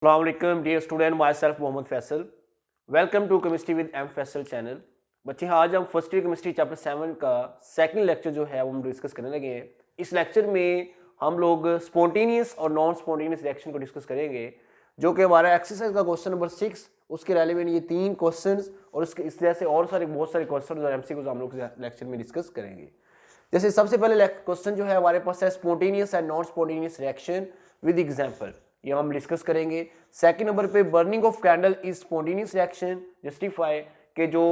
Assalamualaikum dear student, myself Mohammad Faisal. Welcome to chemistry with M Faisal channel. बच्चे आज हम first year chemistry chapter 7 का second lecture जो है वो हम डिस्कस करने लगे हैं। इस लेक्चर में हम लोग स्पॉन्टेनियस और नॉन स्पॉन्टेनियस रिएक्शन को डिस्कस करेंगे, जो कि हमारा एक्सरसाइज का क्वेश्चन नंबर 6 उसके रेलेवेंट ये 3 क्वेश्चंस और उसके इस तरह से और बहुत सारे क्वेश्चन और एमसीक्यूज हम लोग लेक्चर में डिस्कस करेंगे। जैसे सबसे पहले क्वेश्चन जो है हमारे पास है spontaneous and non spontaneous reaction with example, ये हम डिस्कस करेंगे। सेकंड नंबर पे burning of candle is spontaneous reaction, justify कि जो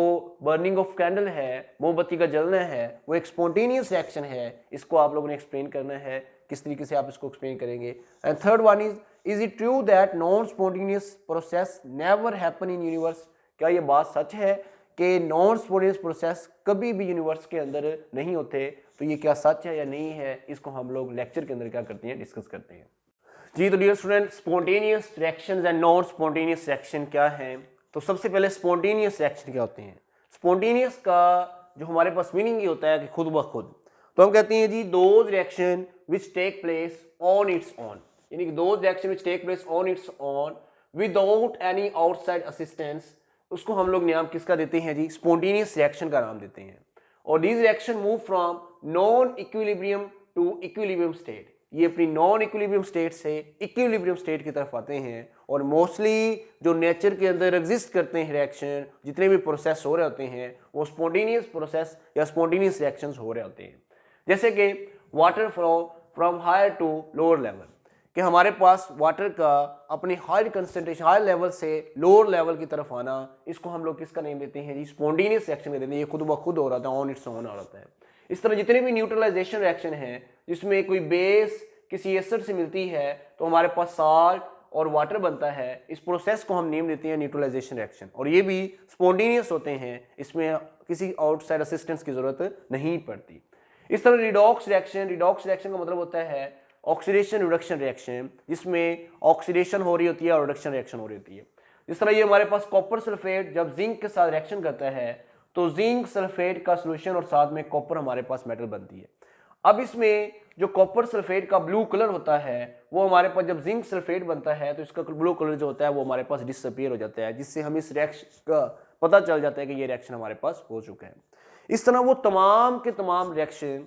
बर्निंग ऑफ कैंडल है, मोमबत्ती का जलना है, वो एक स्पॉन्टेनियस रिएक्शन है। इसको आप लोगों ने एक्सप्लेन करना है, किस तरीके से आप इसको एक्सप्लेन करेंगे। And third one is it true that non spontaneous process never happen in universe, क्या ये बात सच है कि नॉन स्पॉन्टेनियस प्रोसेस कभी भी यूनिवर्स के अंदर नहीं होते? तो ये क्या सच है या नहीं है, इसको हम लोग लेक्चर के अंदर क्या करते हैं, डिस्कस करते हैं। जी तो dear student, spontaneous reactions and non spontaneous reaction क्या है? तो सबसे पहले स्पॉन्टेनियस रिएक्शन क्या होते हैं। स्पॉन्टेनियस का जो हमारे पास मीनिंग ये होता है कि खुद ब खुद। तो हम कहते हैं जी those reaction which take place on its own, यानी कि those reaction which take place on its own without any outside assistance, उसको हम लोग नाम किसका देते हैं जी? स्पॉन्टेनियस रिएक्शन का नाम देते हैं। और this reaction move from non equilibrium to equilibrium state, ये अपनी नॉन इक्विलिब्रियम स्टेट से इक्विलिब्रियम स्टेट की तरफ आते हैं। और मोस्टली जो नेचर के अंदर एग्जिस्ट करते हैं रिएक्शन, जितने भी प्रोसेस हो रहे होते हैं वो स्पॉन्टेनियस प्रोसेस या स्पॉन्टेनियस रिएक्शंस हो रहे होते हैं। जैसे कि water flow from higher to lower level, कि हमारे पास वाटर का अपनी हायर कंसंट्रेशन हायर लेवल से लोअर लेवल की तरफ आना, इसको हम लोग किसका नेम देते हैं जी? स्पॉन्टेनियस रिएक्शन देते हैं। ये खुद ब खुद हो रहा था, ऑन इट्स ऑन हो रहा है। इस तरह जितने भी न्यूट्रलाइजेशन रिएक्शन है जिसमें कोई बेस किसी एसिड से मिलती है तो हमारे पास साल्ट और वाटर बनता है, इस प्रोसेस को हम नेम देते हैं न्यूट्रलाइजेशन रिएक्शन। और ये भी स्पॉन्टेनियस होते हैं, इसमें किसी आउटसाइड असिस्टेंस की जरूरत नहीं पड़ती। इस तरह रिडॉक्स रिएक्शन का मतलब होता है ऑक्सीडेशन रिडक्शन रिएक्शन, जिसमें ऑक्सीडेशन हो रही होती है और रिडक्शन रिएक्शन हो रही होती है। जिस तरह ये हमारे पास कॉपर सल्फेट जब जिंक के साथ रिएक्शन करता है तो जिंक सल्फेट का सोल्यूशन और साथ में कॉपर हमारे पास मेटल बनती है। अब इसमें जो कॉपर सल्फेट का ब्लू कलर होता है वो हमारे पास जब जिंक सल्फेट बनता है तो इसका ब्लू कलर जो होता है वो हमारे पास डिसअपीयर हो जाता है, जिससे हम इस रिएक्शन का पता चल जाता है कि ये रिएक्शन हमारे पास हो चुका है। इस तरह वो तमाम के तमाम रिएक्शन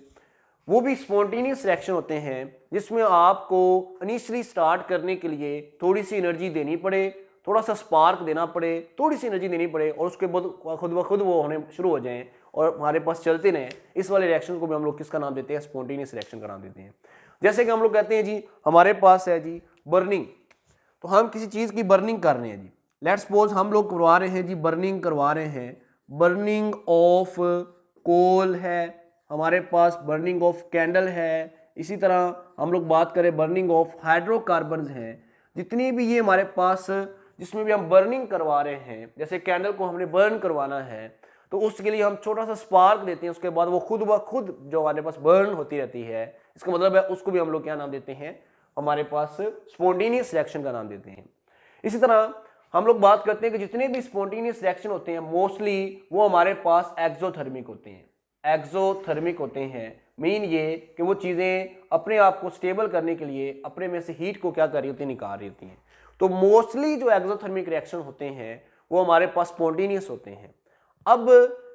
वो भी स्पॉन्टेनियस रिएक्शन होते हैं, जिसमें आपको इनिशियली स्टार्ट करने के लिए थोड़ी सी एनर्जी देनी पड़े, थोड़ा सा स्पार्क देना पड़े, थोड़ी सी एनर्जी देनी पड़े और उसके बाद खुद ब खुद वो होने शुरू हो जाएं और हमारे पास चलते रहें। इस वाले रिएक्शन को भी हम लोग किसका नाम देते हैं? स्पॉन्टेनियस रिएक्शन का नाम देते हैं। जैसे कि हम लोग कहते हैं जी हमारे पास है जी बर्निंग, तो हम किसी चीज़ की बर्निंग कर रहे हैं जी। लेट्स सपोज हम लोग करवा रहे हैं जी, बर्निंग करवा रहे हैं, बर्निंग ऑफ कोल है, हमारे पास बर्निंग ऑफ कैंडल है, इसी तरह हम लोग बात करें बर्निंग ऑफ हाइड्रोकार्बन हैं। जितनी भी ये हमारे पास जिसमें भी हम बर्निंग करवा रहे हैं, जैसे कैंडल को हमने बर्न करवाना है तो उसके लिए हम छोटा सा स्पार्क देते हैं, उसके बाद वो खुद ब खुद जो हमारे पास बर्न होती रहती है, इसका मतलब है उसको भी हम लोग क्या नाम देते हैं? हमारे पास स्पॉन्टेनियस रिएक्शन का नाम देते हैं। इसी तरह हम लोग बात करते हैं कि जितने भी स्पॉन्टेनियस रिएक्शन होते हैं मोस्टली वो हमारे पास एक्सोथर्मिक होते हैं। एक्सोथर्मिक होते हैं मीन ये कि वो चीज़ें अपने आप को स्टेबल करने के लिए अपने में से हीट को क्या कर रही होती है? निकाल रही होती हैं। तो मोस्टली जो एक्सोथर्मिक रिएक्शन होते हैं वो हमारे पास स्पॉन्टेनियस होते हैं। अब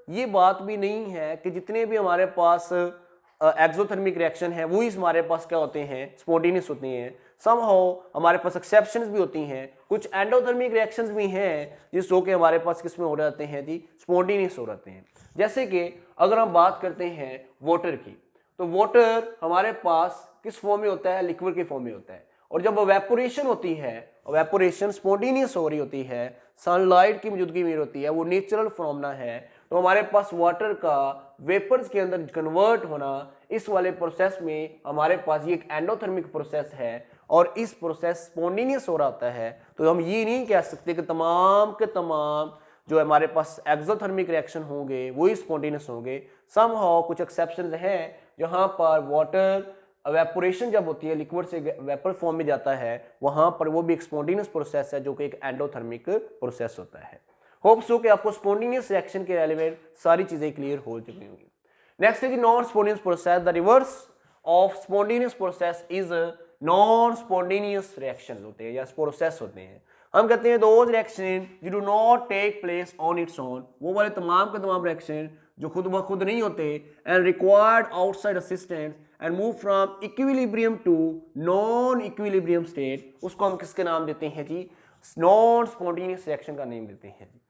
ये बात भी नहीं है कि जितने भी हमारे पास एक्सोथर्मिक रिएक्शन है वही हमारे पास क्या होते हैं? स्पॉन्टेनियस होते हैं। समहाउ हमारे पास एक्सेप्शंस भी होती हैं, कुछ एंडोथर्मिक रिएक्शंस भी हैं जिसको कि हमारे पास किस में हो जाते हैं जी? स्पॉन्टेनियस हो जाते हैं। जैसे कि अगर हम बात करते हैं वाटर की, तो वाटर हमारे पास किस फॉर्म में होता है? लिक्विड के फॉर्म में होता है। और जब वेपोरेशन होती है, वेपोरेशन स्पॉन्टेनियस हो रही होती है, सनलाइट की मौजूदगी में होती है, वो नेचुरल फिनोमेना है, तो हमारे पास वाटर का वेपर्स के अंदर कन्वर्ट होना, इस वाले प्रोसेस में हमारे पास ये एक एंडोथर्मिक प्रोसेस है और इस प्रोसेस स्पॉन्टेनियस हो रहा होता है। तो हम ये नहीं कह सकते कि तमाम के तमाम जो हमारे पास एक्सोथर्मिक रिएक्शन होंगे वही स्पॉन्टेनियस होंगे। समहाउ कुछ एक्सेप्शंस हैं जहां पर वाटर एवेपोरेशन जब होती है, लिक्विड से वेपर फॉर्म में जाता है, वहां पर वो भी एक स्पॉन्टेनियस प्रोसेस है जो कि एक एंडोथर्मिक प्रोसेस होता है। होप सो कि आपको स्पॉन्टेनियस रिएक्शन के रेलेवेंट सारी चीजें क्लियर हो चुकी होंगी। नेक्स्ट है non spontaneous process. The reverse of spontaneous process is non spontaneous reactions होते हैं या प्रोसेस होते हैं। हम कहते हैं दोज रिएक्शन जो do not take place on its own, वो वाले तमाम के तमाम रिएक्शन जो खुद ब खुद नहीं होते, and required outside assistance and move from equilibrium to non equilibrium state, उसको हम किसके नाम देते हैं जी, नॉन स्पॉन्टेनियस रिएक्शन का नेम देते हैं जी।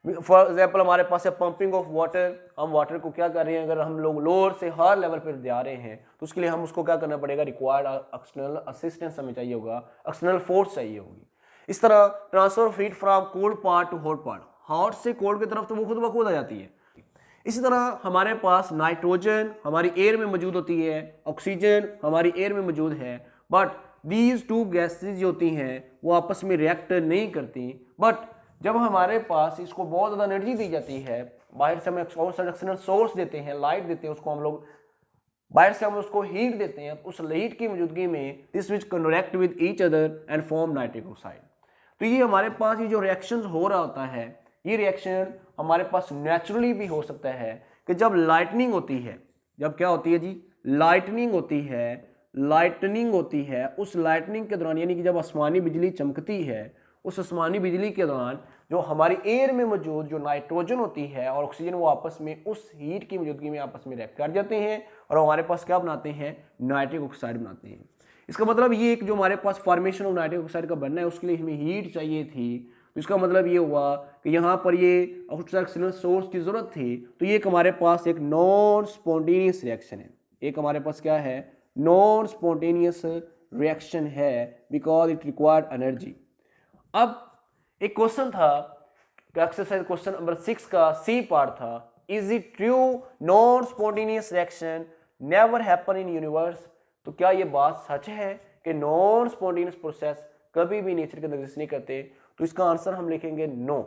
फॉर एग्जाम्पल हमारे पास है पंपिंग ऑफ वाटर, हम वाटर को क्या कर रहे हैं, अगर हम लोग लोअर से हायर लेवल पर जा रहे हैं तो उसके लिए हम उसको क्या करना पड़ेगा, रिक्वायर्ड एक्सटर्नल असिस्टेंस हमें चाहिए होगा, एक्सटर्नल फोर्स चाहिए होगी। इस तरह transfer of heat from cold part two hot part, hot से कोल्ड की तरफ तो वो खुद ब खुद आ जाती है। इसी तरह हमारे पास नाइट्रोजन हमारी एयर में मौजूद होती है, ऑक्सीजन हमारी एयर में मौजूद है, बट दीज टू गैसेज जो होती हैं वो आपस में रिएक्ट नहीं करती। बट जब हमारे पास इसको बहुत ज़्यादा एनर्जी दी जाती है, बाहर से हमें एक्सटर्नल सोर्स देते हैं, लाइट देते हैं, उसको हम लोग बाहर से हम उसको हीट देते हैं, उस हीट की मौजूदगी में this which connect with each other and form nitric oxide. तो ये हमारे पास ये जो रिएक्शन हो रहा होता है, ये रिएक्शन हमारे पास नेचुरली भी हो सकता है कि जब लाइटनिंग होती है, जब क्या होती है जी, लाइटनिंग होती है, उस लाइटनिंग के दौरान यानी कि जब आसमानी बिजली चमकती है, उस आसमानी बिजली के दौरान जो हमारी एयर में मौजूद जो नाइट्रोजन होती है और ऑक्सीजन वो आपस में उस हीट की मौजूदगी में आपस में रिएक्ट कर जाते हैं और हमारे पास क्या बनाते हैं, नाइट्रिक ऑक्साइड बनाते हैं। इसका मतलब ये एक जो हमारे पास फॉर्मेशन ऑफ नाइट्रिक ऑक्साइड का बनना है उसके लिए हमें हीट चाहिए थी, तो इसका मतलब ये हुआ कि यहाँ पर ये एक्सटर्नल सोर्स की जरूरत थी, तो ये एक हमारे पास एक नॉन स्पॉन्टेनियस रिएक्शन है, एक हमारे पास क्या है, नॉन स्पॉन्टेनियस रिएक्शन है, बिकॉज इट रिक्वायर्ड एनर्जी। अब एक क्वेश्चन था, एक्सरसाइज क्वेश्चन नंबर 6 का सी पार्ट था, is it true non spontaneous reaction never happen in universe, तो क्या ये बात सच है कि नॉन स्पॉन्टेनियस प्रोसेस कभी भी नेचर के अंदर एग्जिस्ट नहीं करते? तो इसका आंसर हम लिखेंगे नो।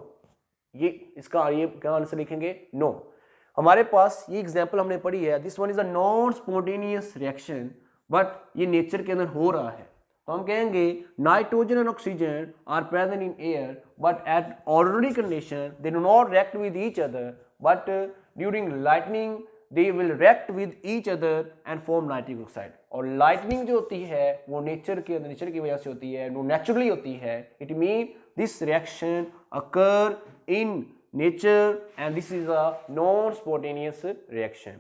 ये क्या आंसर लिखेंगे, नो। हमारे पास ये एग्जांपल हमने पढ़ी है, this one is a non spontaneous reaction, but ये नेचर के अंदर हो रहा है, तो हम कहेंगे nitrogen and oxygen are present in air but at ordinary condition they do not react with each other, but during lightning they will react with each other and form nitric oxide. और lightning जो होती है वो nature की वजह से होती है, वो नेचुरली होती है। It mean this reaction occur in nature and this is a non spontaneous reaction.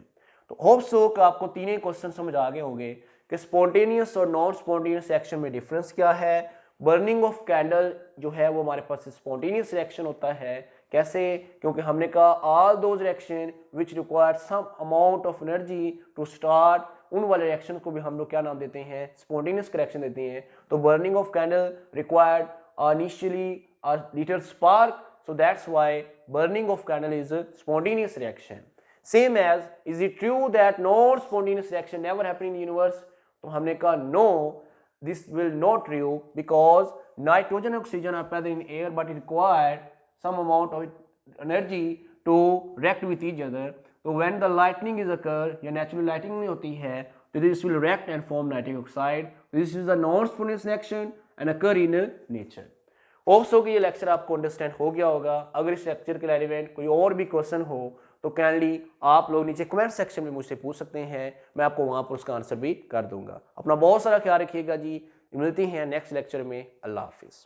तो होप सो कि आपको तीनों क्वेश्चन समझ आ गए होंगे कि स्पॉन्टेनियस और नॉन स्पॉन्टेनियस रिएक्शन में डिफरेंस क्या है। बर्निंग ऑफ कैंडल जो है वो हमारे पास स्पॉन्टेनियस रिएक्शन होता है, कैसे, क्योंकि हमने कहा all those reaction which require some amount of energy to start, उन वाले रिएक्शन को भी हम लोग क्या नाम देते हैं, स्पॉन्टेनियस रिएक्शन देते हैं। तो burning of candle required initially a little spark, so that's why burning of candle is a spontaneous reaction. Same as, is it true that non-spontaneous reaction never happen in the universe? तो हमने कहा no, this will not true because nitrogen and oxygen are present in air but it required some amount of energy to react with each other. So when the lightning is occur या natural lightning नहीं होती है तो this will react and form nitric oxide. This is a non-spontaneous reaction and occur in nature. Hope so कि ये lecture आपको understand हो गया होगा। अगर इस लेक्चर के रिलेवेंट कोई और भी क्वेश्चन हो तो काइंडली आप लोग नीचे कमेंट सेक्शन में मुझसे पूछ सकते हैं, मैं आपको वहाँ पर उसका आंसर भी कर दूंगा। अपना बहुत सारा ख्याल रखिएगा जी, मिलती हैं नेक्स्ट लेक्चर में। अल्लाह हाफिज़।